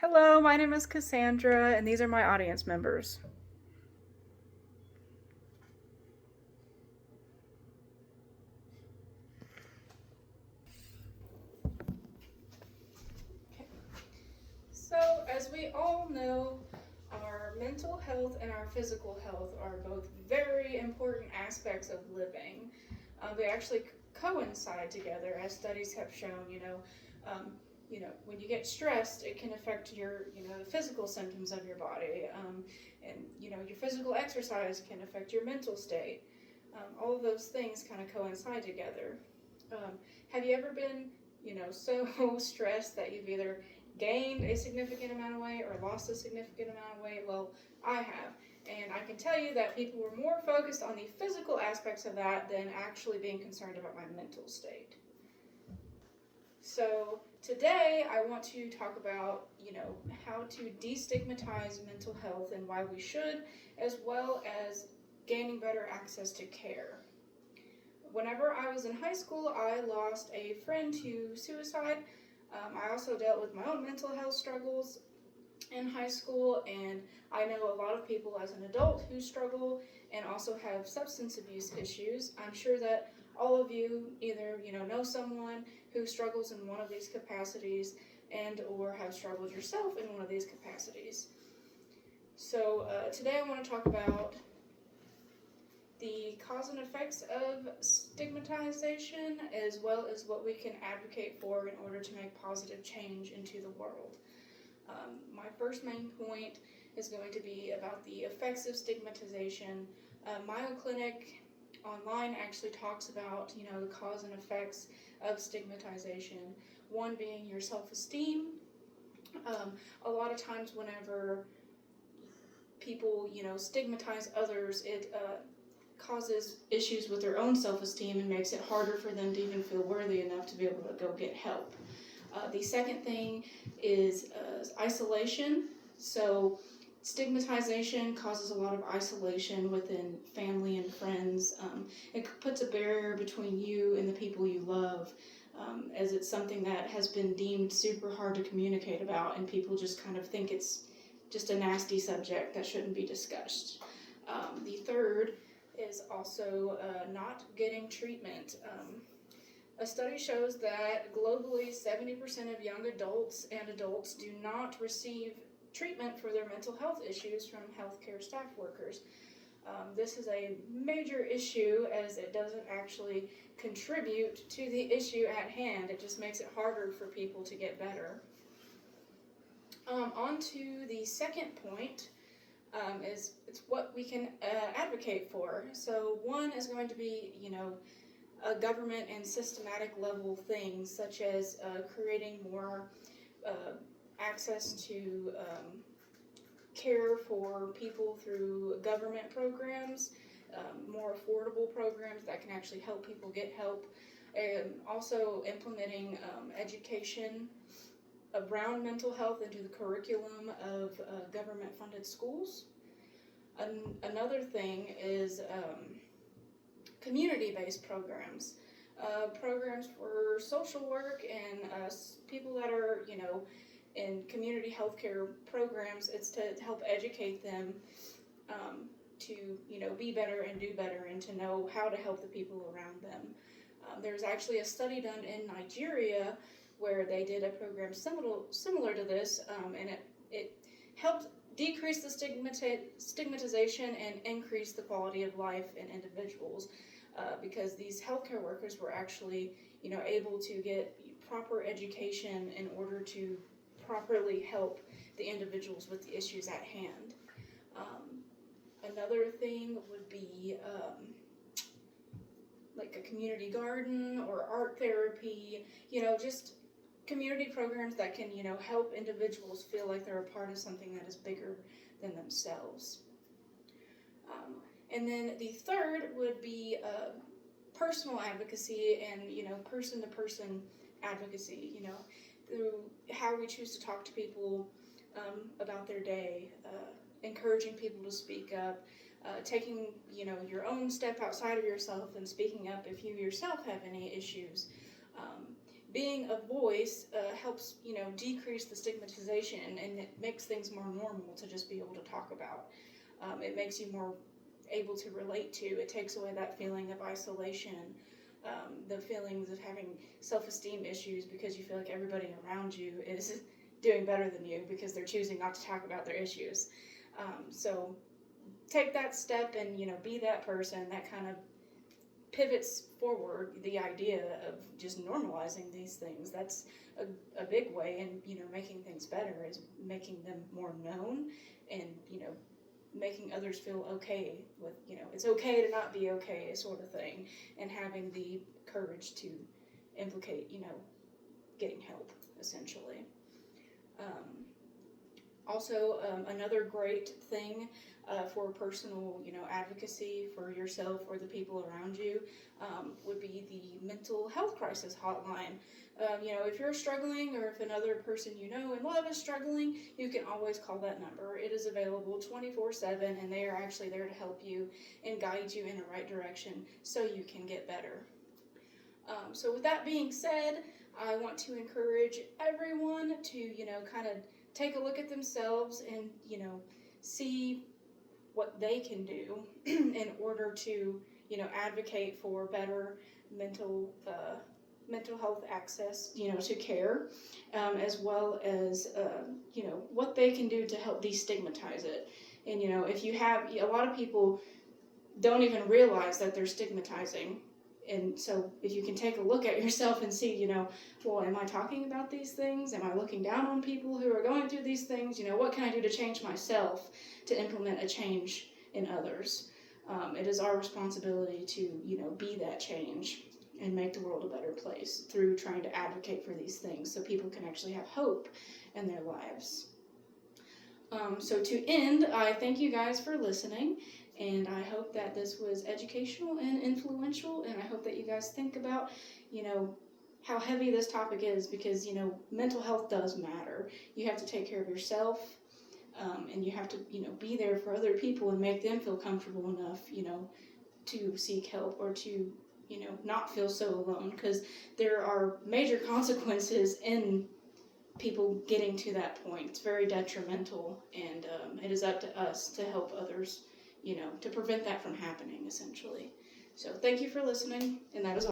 Hello, my name is Cassandra, and these are my audience members. So, as we all know, our mental health and our physical health are both very important aspects of living. They actually coincide together, as studies have shown. Um, when you get stressed, it can affect the physical symptoms of your body, and your physical exercise can affect your mental state. All of those things kind of coincide together. Um, have you ever been, so stressed that you've either gained a significant amount of weight or lost a significant amount of weight? Well, I have. And I can tell you that people were more focused on the physical aspects of that than actually being concerned about my mental state. So today I want to talk about, how to destigmatize mental health and why we should, as well as gaining better access to care. Whenever I was in high school, I lost a friend to suicide. I also dealt with my own mental health struggles in high school, and I know a lot of people as an adult who struggle and also have substance abuse issues. I'm sure that all of you either know someone who struggles in one of these capacities and or have struggled yourself in one of these capacities. So today I want to talk about the cause and effects of stigmatization, as well as what we can advocate for in order to make positive change into the world. My first main point is going to be about the effects of stigmatization. Mayo Clinic online actually talks about, the cause and effects of stigmatization. One being your self-esteem. A lot of times whenever people, stigmatize others, it causes issues with their own self-esteem and makes it harder for them to even feel worthy enough to be able to go get help. The second thing is isolation. So stigmatization causes a lot of isolation within family and friends. It puts a barrier between you and the people you love, as it's something that has been deemed super hard to communicate about, and people just kind of think it's just a nasty subject that shouldn't be discussed. The third is also not getting treatment. A study shows that globally 70% of young adults and adults do not receive treatment for their mental health issues from healthcare staff workers. This is a major issue as it doesn't actually contribute to the issue at hand. It just makes it harder for people to get better. On to the second point. Is it's what we can advocate for. So one is going to be, a government and systematic level things, such as creating more access to care for people through government programs, more affordable programs that can actually help people get help, and also implementing education around mental health into the curriculum of government-funded schools. Another thing is community-based programs. Programs for social work and people that are, in community healthcare programs. It's to help educate them to, be better and do better and to know how to help the people around them. There's actually a study done in Nigeria where they did a program similar to this, and it helped decrease the stigmatization and increase the quality of life in individuals, because these healthcare workers were actually, able to get proper education in order to properly help the individuals with the issues at hand. Another thing would be like a community garden or art therapy, just community programs that can, help individuals feel like they're a part of something that is bigger than themselves. And then the third would be personal advocacy and, person-to-person advocacy, through how we choose to talk to people about their day, encouraging people to speak up, taking, your own step outside of yourself and speaking up if you yourself have any issues. being a voice helps, decrease the stigmatization, and it makes things more normal to just be able to talk about. It makes you more able to relate to. It takes away that feeling of isolation, the feelings of having self-esteem issues because you feel like everybody around you is doing better than you because they're choosing not to talk about their issues. So take that step and, be that person that kind of pivots forward the idea of just normalizing these things. That's a big way in, making things better, is making them more known, and, making others feel okay with, it's okay to not be okay, sort of thing, and having the courage to implicate, getting help, essentially. Also, another great thing for personal, advocacy for yourself or the people around you would be the mental health crisis hotline. If you're struggling, or if another person you know and love is struggling, you can always call that number. It is available 24/7, and they are actually there to help you and guide you in the right direction so you can get better. So with that being said, I want to encourage everyone to, kind of take a look at themselves and, see what they can do in order to, advocate for better mental health access, to care, as well as, what they can do to help destigmatize it. And, if you have, a lot of people don't even realize that they're stigmatizing. And so if you can take a look at yourself and see, well, am I talking about these things? Am I looking down on people who are going through these things? What can I do to change myself, to implement a change in others? It is our responsibility to, be that change and make the world a better place through trying to advocate for these things so people can actually have hope in their lives. So to end, I thank you guys for listening, and I hope that this was educational and influential, and I hope that you guys think about, how heavy this topic is, because, mental health does matter. You have to take care of yourself, and you have to, be there for other people and make them feel comfortable enough, to seek help, or to, not feel so alone, because there are major consequences in people getting to that point. It's very detrimental, and it is up to us to help others, to prevent that from happening, essentially. So thank you for listening, and that is all.